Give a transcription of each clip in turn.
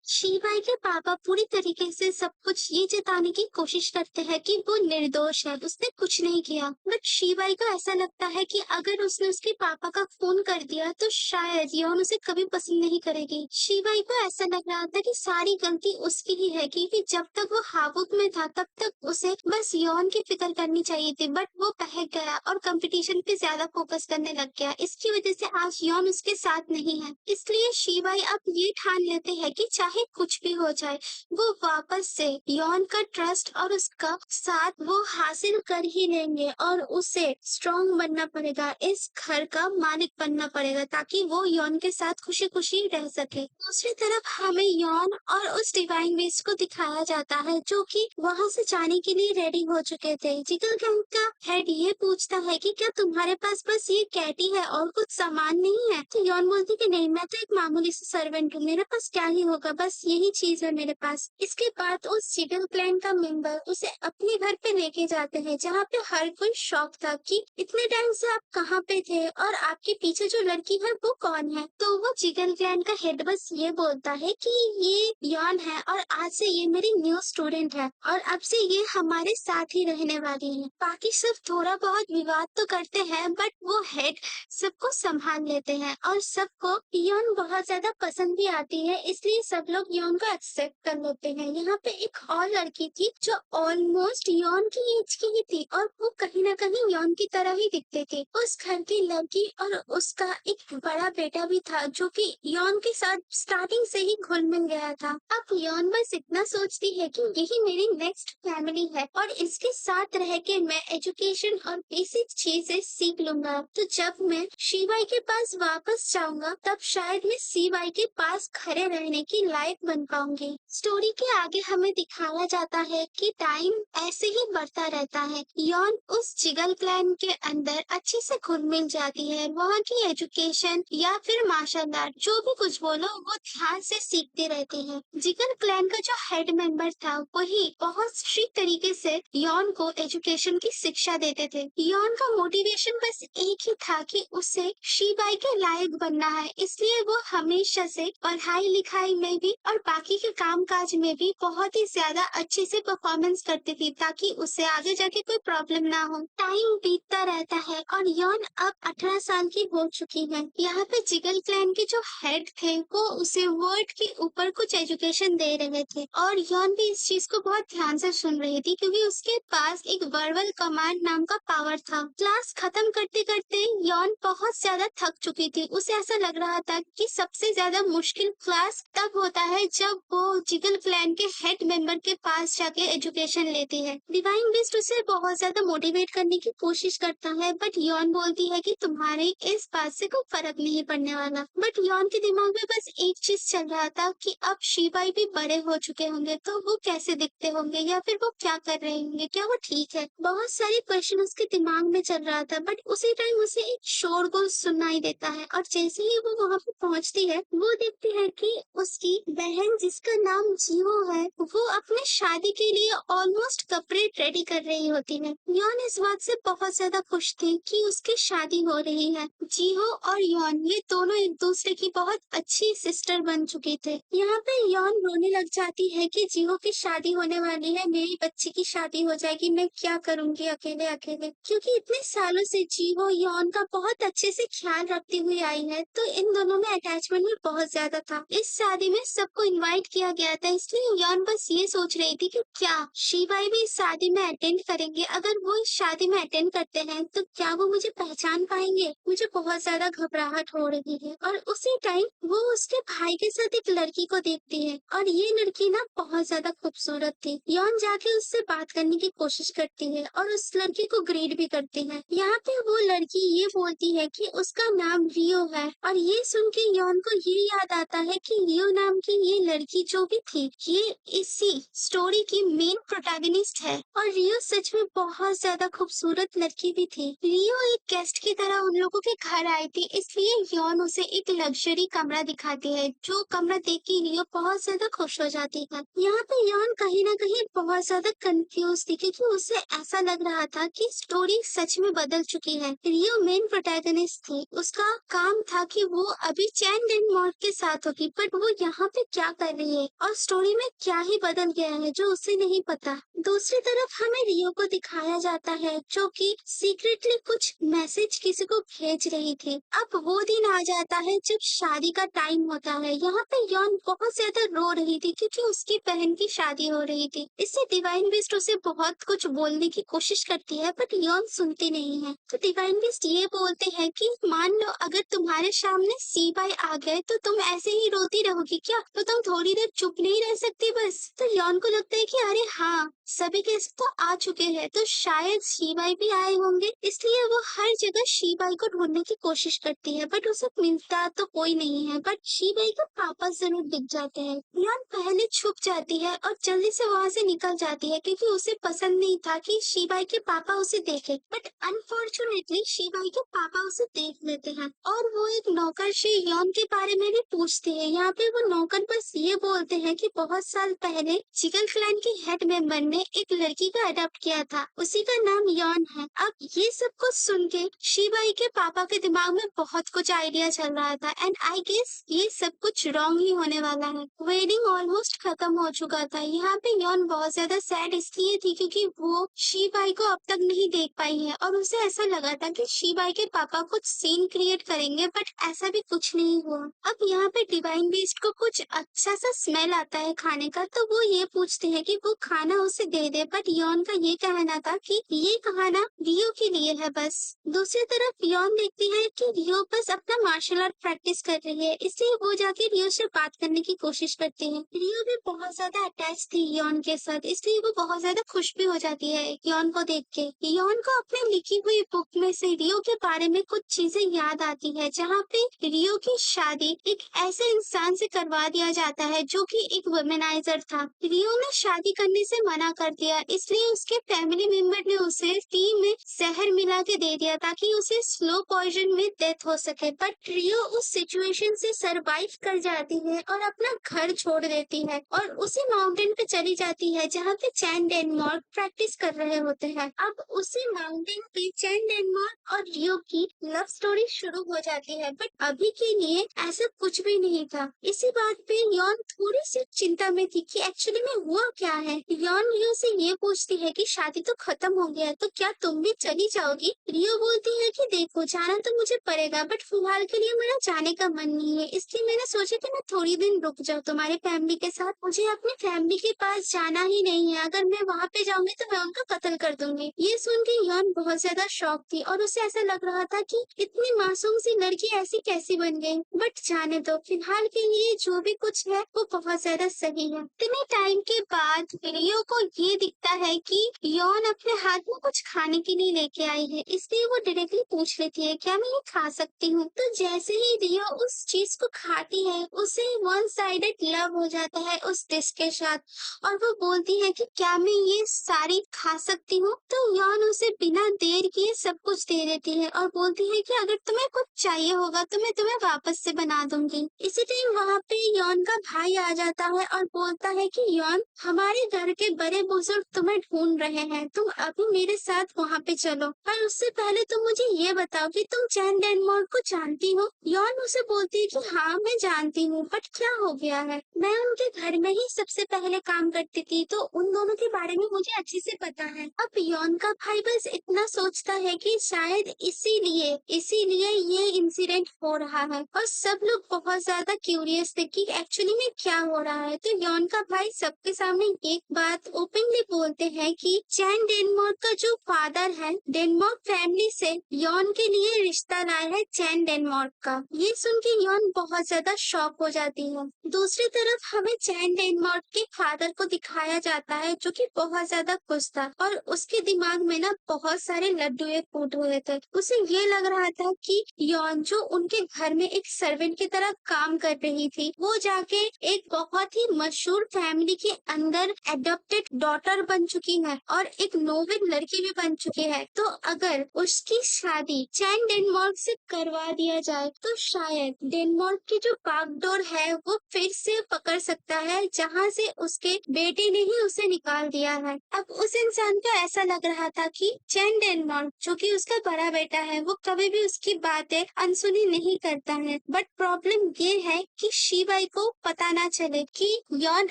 शिवाय के पापा पूरी तरीके से सब कुछ ये जताने की कोशिश करते हैं कि वो निर्दोष है, उसने कुछ नहीं किया। बट शिवाय को ऐसा लगता है कि अगर उसने उसके पापा का खून कर दिया तो शायद यौन उसे कभी पसंद नहीं करेगी। शिवाय को ऐसा लग रहा था कि सारी गलती उसकी ही है, क्योंकि जब तक वो हावुक में था तब तक उसे बस यौन की फिक्र करनी चाहिए थी। बट वो बहक गया और कंपटीशन पे ज्यादा फोकस करने लग गया। इसकी वजह से आज यौन उसके साथ नहीं है। इसलिए शिवाय अब ये ठान लेते हैं कि चाहे कुछ भी हो जाए, वो वापस से यौन का ट्रस्ट और उसका साथ वो हासिल कर ही लेंगे और उसे स्ट्रॉन्ग बनना पड़ेगा, इस घर का मालिक बनना पड़ेगा, ताकि वो यौन के साथ खुशी खुशी रह सके। दूसरी तरफ हमें यौन और उस डिवाइन बेस्ट को दिखाया जाता है जो कि वहां से जाने के लिए रेडी हो चुके थे। जिगल गैंग का हेड ये पूछता है कि क्या तुम्हारे पास बस ये कैटी है और कुछ सामान नहीं है? तो यौन बोलती कि नहीं, मैं तो एक मामूली सी सर्वेंट हूँ, मेरे पास क्या ही होगा, बस यही चीज है मेरे पास। इसके बाद उस जिगल क्लैन का मेंबर उसे अपने घर पे लेके जाते हैं, जहाँ पे हर कोई शॉक था कि इतने टाइम से आप कहाँ पे थे और आपके पीछे जो लड़की है वो कौन है। तो वो जिगल क्लैन का हेड बस ये बोलता है कि ये यौन है और आज से ये मेरी न्यू स्टूडेंट है और अब से ये हमारे साथ ही रहने वाली है। बाकी सब थोड़ा बहुत विवाद तो करते हैं, बट वो हेड सबको संभाल लेते हैं और सबको यौन बहुत ज्यादा पसंद भी आती है, इसलिए सब लोग यौन को एक्सेप्ट कर लेते हैं। यहाँ पे एक और लड़की थी जो ऑलमोस्ट यौन की एज की ही थी और वो कहीं ना कहीं यौन की तरह ही दिखती थी। उस घर की लड़की और उसका एक बड़ा बेटा भी था जो कि यौन के साथ स्टार्टिंग से ही घुल मिल गया था। अब यौन बस इतना सोचती है कि यही मेरी नेक्स्ट फैमिली है और इसके साथ रह के मैं एजुकेशन और बेसिक चीजें सीख लूंगा। तो जब मैं शिवाई के पास वापस जाऊंगा तब शायद मैं शिवाई के पास खड़े रहने की लायक बन पाऊंगी। स्टोरी के आगे हमें दिखाया जाता है कि टाइम ऐसे ही बढ़ता रहता है। यौन उस जिगल क्लैन के अंदर अच्छे से घुल मिल जाती है। वहाँ की एजुकेशन या फिर मार्शल आर्ट जो भी कुछ बोलो वो ध्यान से सीखते रहते हैं। जिगल क्लैन का जो हेड मेंबर था वही बहुत स्ट्रिक्ट तरीके से यौन को एजुकेशन की शिक्षा देते थे। यौन का मोटिवेशन बस एक ही था कि उसे शिबाई के लायक बनना है, इसलिए वो हमेशा से पढ़ाई लिखाई में भी और बाकी के काम काज में भी बहुत ही ज्यादा अच्छे से परफॉर्मेंस करती थी, ताकि उसे आगे जाके कोई प्रॉब्लम ना हो। टाइम बीतता रहता है और यौन अब 18 साल की हो चुकी है। यहाँ पे जिगल क्लैन के जो हेड थे वो उसे वर्ड के ऊपर कुछ एजुकेशन दे रहे थे और यौन भी इस चीज को बहुत ध्यान से सुन रही थी, क्योंकि उसके पास एक वर्बल कमांड नाम का पावर था। क्लास खत्म करते करते यौन बहुत ज्यादा थक चुकी थी। उसे ऐसा लग रहा था कि सबसे ज्यादा मुश्किल क्लास तब होता है जब वो जिगल क्लैन के हेड मेंबर के पास जाके एजुकेशन लेती है। डिवाइन बिस्ट उसे बहुत ज्यादा मोटिवेट करने की कोशिश करता है, बट यौन बोलती है कि तुम्हारे इस बात से कोई फर्क नहीं पड़ने वाला। बट यौन के दिमाग में बस एक चीज चल रहा था कि अब शिवाई भी बड़े हो चुके होंगे तो वो कैसे दिखते होंगे या फिर वो क्या कर रहे होंगे, क्या वो ठीक है। बहुत सारे क्वेश्चन उसके दिमाग में चल रहा था, बट उसी टाइम उसे एक शोरगुल सुनाई देता है और जैसे ही वो वहाँ पे पहुँचती है वो देखती है कि उसकी बहन जिसका नाम जीवो है वो अपने शादी के लिए ऑलमोस्ट कपड़े रेडी कर रही होती है। यौन इस बात से बहुत ज्यादा खुश थी कि उसकी शादी हो रही है। जीहो और यौन ये दोनों एक दूसरे की बहुत अच्छी सिस्टर बन चुके थे। यहाँ पे यौन रोने लग जाती है कि जीहो की शादी होने वाली है, मेरी बच्ची की शादी हो जाएगी, मैं क्या करूंगी अकेले अकेले। क्योंकि इतने सालों से जीहो यौन का बहुत अच्छे से ख्याल रखती हुई आई है तो इन दोनों में अटैचमेंट भी बहुत ज्यादा था। इस शादी में सबको इनवाइट किया गया था, इसलिए यौन बस ये सोच रही थी कि क्या शिवाई भी इस शादी में अटेंड करेंगे। अगर वो इस शादी में अटेंड करते हैं तो क्या वो मुझे पहचान पाएंगे। मुझे बहुत ज्यादा घबराहट हो रही है। और उसी टाइम वो उसके भाई के साथ एक लड़की को देखती है और ये लड़की ना बहुत ज्यादा खूबसूरत थी। यौन जाके उससे बात करने की कोशिश करती है और उस लड़की को ग्रीट भी करती है। यहाँ पे वो लड़की ये बोलती है कि उसका नाम रियो है और ये सुन के यौन को ये याद आता है कि रियो नाम की ये लड़की जो भी थी ये इसी स्टोरी की मेन प्रोटैगनिस्ट है और रियो सच में बहुत ज्यादा खूबसूरत लड़की भी थी। रियो एक गेस्ट की तरह उन लोगों के घर आई थी, इसलिए यौन उसे एक लग्जरी कमरा दिखाती है, जो कमरा देख के रियो बहुत ज्यादा खुश हो जाती है। यहाँ पे यौन कहीं ना कहीं बहुत ज्यादा कंफ्यूज थी, क्योंकि उसे ऐसा लग रहा था कि स्टोरी सच में बदल चुकी है। रियो मेन प्रोटैगनिस्ट थी, उसका काम था कि वो अभी चैन डेनमार्क के साथ होगी, बट वो यहाँ पे क्या कर रही है और स्टोरी में क्या ही बदल गया है जो उसे नहीं पता। दूसरी तरफ हमें रियो को दिखाया जाता है जो कि सीक्रेटली कुछ मैसेज किसी को भेज रही थी। अब वो दिन आ जाता है जब शादी का टाइम होता है। यहाँ पे यॉन बहुत ज्यादा रो रही थी क्योंकि उसकी बहन की शादी हो रही थी। इससे डिवाइन बीस्ट उसे बहुत कुछ बोलने की कोशिश करती है बट यॉन सुनती नहीं है। तो डिवाइन बीस्ट ये बोलते हैं कि मान लो अगर तुम्हारे सामने सी बाई आ गए तो तुम ऐसे ही रोती रहोगी क्या? तो तुम थोड़ी देर चुप नहीं रह सकती बस? तो यॉन को लगता है कि अरे हाँ, सभी गेस्ट तो आ चुके हैं तो शायद शीबाई भी आए होंगे, इसलिए वो हर जगह शीबाई को ढूंढने की कोशिश करती है बट उसे मिलता तो कोई नहीं है। बट शीबाई के पापा जरूर दिख जाते हैं। यान पहले छुप जाती है और जल्दी से वहाँ से निकल जाती है क्योंकि उसे पसंद नहीं था कि शीबाई के पापा उसे देखे। बट अनफॉर्चुनेटली शीबाई के पापा उसे देख लेते हैं और वो एक नौकर से यॉन के बारे में भी पूछते हैं। यहाँ पे वो नौकर बस ये बोलते हैं कि बहुत साल पहले चिकन क्लैन के हेड मेंबर ने एक लड़की को अडॉप्ट किया था, उसी का नाम यॉन है। अब ये सब कुछ सुन के शीबाई के पापा के दिमाग में बहुत कुछ आइडिया चल रहा था एंड आई गेस ये सब कुछ रॉन्ग ही होने वाला है। वेडिंग ऑलमोस्ट खत्म हो चुका था। यहाँ पे यॉन बहुत ज्यादा सैड इसलिए थी क्योंकि वो शीबाई को अब तक नहीं देख पाई है और उसे ऐसा लगा था कि शीबाई के पापा कुछ सीन क्रिएट करेंगे बट ऐसा भी कुछ नहीं हुआ। अब यहाँ पे डिवाइन बीस्ट को कुछ अच्छा सा स्मेल आता है खाने का, तो वो ये पूछते हैं कि वो खाना उसे दे दे बट यॉन का ये कहना था कि ये खाना रियो के लिए है बस। दूसरी तरफ यॉन देखती है कि रियो बस अपना मार्शल आर्ट प्रैक्टिस कर रही है, इसलिए वो जाके रियो से बात करने की कोशिश करती है। रियो भी बहुत ज्यादा अटैच थी यॉन के साथ, इसलिए वो बहुत ज्यादा खुश भी हो जाती है यॉन को देख के। यॉन को अपने लिखी हुई बुक में से रियो के बारे में कुछ चीजें याद आती है जहाँ पे रियो की शादी एक ऐसे इंसान से करवा दिया जाता है जो कि एक वुमेनाइजर था। रियो ने शादी करने से मना कर दिया, इसलिए उसके फैमिली मेंबर ने उसे टी में जहर मिला के दे दिया ताकि उसे स्लो पॉइजन में डेथ हो सके। बट रियो उस सिचुएशन से सरवाइव कर जाती है और अपना घर छोड़ देती है और उसी माउंटेन पे चली जाती है जहाँ पे चैन डेनमार्क प्रैक्टिस कर रहे होते हैं। अब उसी माउंटेन पे चैन डेनमार्क और रियो की लव स्टोरी शुरू हो जाती है बट अभी के लिए ऐसा कुछ भी नहीं था। इसी बात पे यॉन थोड़ी सी चिंता में थी कि एक्चुअली में हुआ क्या है। यॉन रियो से ये पूछती है कि शादी तो खत्म हो गया है तो क्या तुम भी चली जाओगी? रियो बोलती है कि देखो जाना तो मुझे पड़ेगा बट फिलहाल के लिए मेरा जाने का मन नहीं है, इसलिए मैंने सोचा कि मैं थोड़ी दिन रुक जाऊँ तुम्हारे फैमिली के साथ। मुझे अपनी फैमिली के पास जाना ही नहीं है, अगर मैं वहाँ पे जाऊंगी तो मैं उनका कत्ल कर दूंगी। ये सुन के यॉन बहुत ज्यादा शॉक थी और उसे ऐसा लग रहा था कि इतनी मासूम सी लड़की ऐसी कैसी बन गई। बट जाने दो, फिलहाल के लिए जो भी कुछ है वो बहुत ज्यादा सही है। इतने टाइम के बाद रियो को ये दिखता है कि यॉन अपने हाथ में कुछ खाने के लिए लेके आई है, इसलिए वो डायरेक्टली पूछ लेती है क्या मैं ये खा सकती हूँ? तो जैसे ही रियो उस चीज को खाती है उसे वन साइडेड लव हो जाता है उस डिश के साथ और वो बोलती है कि क्या मैं ये सारी खा सकती हूँ? तो यॉन उसे बिना देर किए सब कुछ दे देती है और बोलती है कि अगर तुम्हें कुछ चाहिए होगा तो मैं तुम्हें वापस से बना दूंगी। इसी टाइम वहाँ पे यॉन का भाई आ जाता है और बोलता है कि यॉन, हमारे घर के बड़े बुजुर्ग तुम्हें ढूंढ रहे हैं, तुम अभी मेरे साथ वहाँ पे चलो। पर उससे पहले तुम मुझे ये बताओ कि तुम चैन डेनमार्क को जानती हो? यॉन उसे बोलती है कि हाँ मैं जानती हूँ बट क्या हो गया है? मैं उनके घर में ही सबसे पहले काम करती थी तो उन दोनों के बारे में मुझे अच्छे से पता है। अब यॉन का भाई बस इतना सोचता है कि शायद इसीलिए ये इंसिडेंट हो रहा है और सब लोग बहुत ज्यादा क्यूरियस थे कि एक्चुअली में क्या हो रहा है। तो यॉन का भाई सबके सामने एक बात ओपनली बोलते हैं कि चैन डेनमार्क का जो फादर है डेनमार्क फैमिली से यॉन के लिए रिश्ता लाया है चैन डेनमार्क का। ये सुन के यॉन बहुत ज्यादा शॉक हो जाती है। दूसरी तरफ हमें चैन डेनमार्क के फादर को दिखाया जाता है जो कि बहुत ज्यादा खुश था और उसके दिमाग में ना बहुत सारे लड्डू फूट हुए थे। उसे ये लग रहा था कि यॉन जो उनके घर में एक सर्वेंट की तरह काम कर रही थी वो जाके एक बहुत ही मशहूर फैमिली के अंदर एडॉप्टेड डॉटर बन चुकी है और एक नोविन लड़की भी बन चुकी है। तो अगर उसकी शादी चैन डेनमार्क से करवा दिया जाए तो शायद डेनमार्क की जो बागडोर है वो फिर से पकड़ सकता है जहां से उसके बेटे ने ही उसे निकाल दिया है। अब उस इंसान को ऐसा लग रहा था कि चैन डेनमार्क जो कि उसका बड़ा बेटा है वो कभी भी उसकी बातें अनसुनी नहीं करता है। बट प्रॉब्लम ये है कि शिवाई को पता ना चले कि यॉन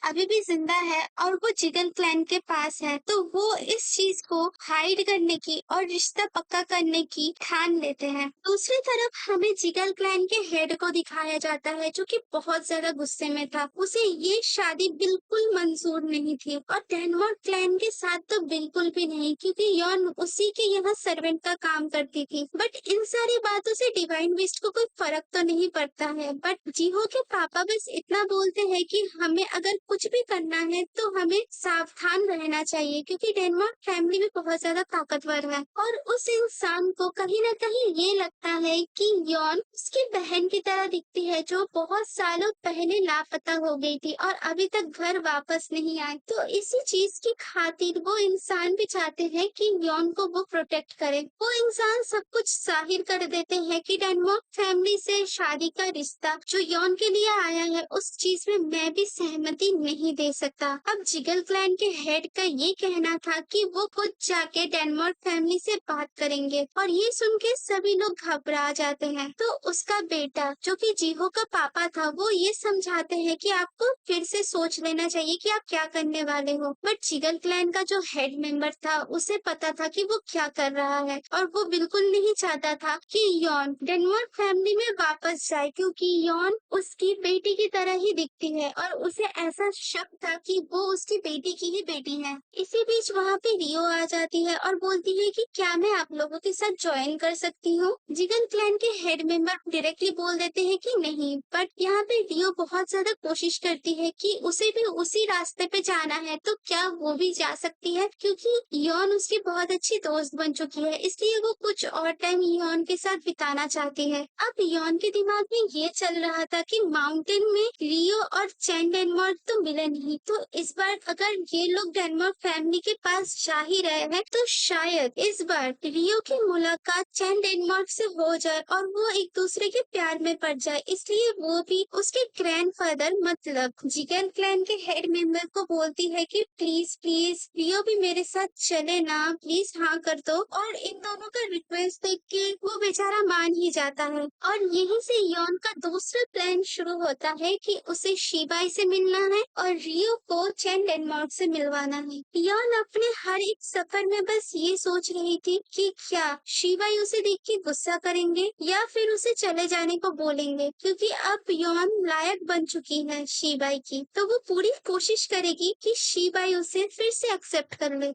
अभी भी जिंदा है और वो जिगल क्लैन के पास है। तो वो इस चीज को हाइड करने की और रिश्ता पक्का करने की ठान लेते हैं। दूसरी तरफ हमें जिगल क्लैन के हेड को दिखाया जाता है जो कि बहुत ज्यादा गुस्से में था। उसे ये शादी बिल्कुल मंजूर नहीं थी और डेनमार्क क्लैन के साथ तो बिल्कुल भी नहीं, क्योंकि यॉन उसी के यहाँ सर्वेंट का काम करती थी। बट इन सारी बातों से डिवाइन बिस्ट को कोई फर्क तो नहीं पड़ता है। बट जीहो के पापा बस इतना बोलते हैं कि हमें अगर कुछ भी करना है तो हमें सावधान रहना चाहिए, क्योंकि डेनमार्क फैमिली भी बहुत ज्यादा ताकतवर है। और उस इंसान को कहीं ना कहीं ये लगता है कि यॉन उसकी बहन की तरह दिखती है जो बहुत सालों पहले लापता हो गई थी और अभी तक घर वापस नहीं आई। तो इसी चीज की खातिर वो इंसान भी चाहते हैं कि यॉन को वो प्रोटेक्ट करे। वो इंसान सब कुछ जाहिर कर देते हैं कि डेनमार्क फैमिली से शादी का रिश्ता जो यॉन के लिए आया है उस चीज में मैं भी सहमति नहीं दे सकता। अब जिगल क्लैन के हेड का ये कहना था कि वो खुद जाके डेनमार्क फैमिली से बात करेंगे और ये सुन के सभी लोग घबरा जाते हैं। तो उसका बेटा जो कि जीहो का पापा था वो ये समझाते हैं कि आपको फिर से सोच लेना चाहिए कि आप क्या करने वाले हो। बट जिगल क्लैन का जो हेड मेंबर था उसे पता था कि वो क्या कर रहा है और वो बिल्कुल नहीं चाहता था कि यॉन डेनमार्क फैमिली में वापस जाए, क्योंकि यॉन उसकी बेटी की तरह ही दिखती है और उसे ऐसा शक था कि वो उसकी बेटी की ही बेटी है। इसी बीच वहाँ पे रियो आ जाती है और बोलती है कि क्या मैं आप लोगों के साथ ज्वाइन कर सकती हूँ। जिगन क्लैन के हेड मेंबर डायरेक्टली बोल देते हैं कि नहीं, बट यहाँ पे रियो बहुत ज्यादा कोशिश करती है कि उसे भी उसी रास्ते पे जाना है तो क्या वो भी जा सकती है, क्योंकि यॉन उसकी बहुत अच्छी दोस्त बन चुकी है, इसलिए वो कुछ और टाइम यॉन के साथ बिताना चाहती है। अब यॉन के दिमाग में ये चल रहा था कि माउंटेन में रियो और चैन डेनमार्क तो मिले नहीं, तो इस बार अगर ये लोग डेनमार्क फैमिली के पास जा ही रहे हैं तो शायद इस बार रियो की मुलाकात चैन डेनमार्क से हो जाए और वो एक दूसरे के प्यार में पड़ जाए। इसलिए वो भी उसके ग्रैंडफादर मतलब जिगन क्लैन के हेड मेंबर को बोलती है कि प्लीज प्लीज रियो भी मेरे साथ चले ना, प्लीज हाँ कर दो। और इन दोनों का रिक्वेस्ट देख के वो बेचारा मान ही जाता है और यहीं से यॉन का दूसरा प्लान शुरू होता है कि उसे शिबाई से मिलना है और रियो को चैन डेनमार्क से मिलवाना है। यॉन अपने हर एक सफर में बस ये सोच रही थी कि क्या शिबाई उसे देख के गुस्सा करेंगे या फिर उसे चले जाने को बोलेंगे, क्योंकि अब यॉन लायक बन चुकी है शिबाई की। तो वो पूरी कोशिश करेगी कि शिबाई उसे फिर से एक्सेप्ट कर ले।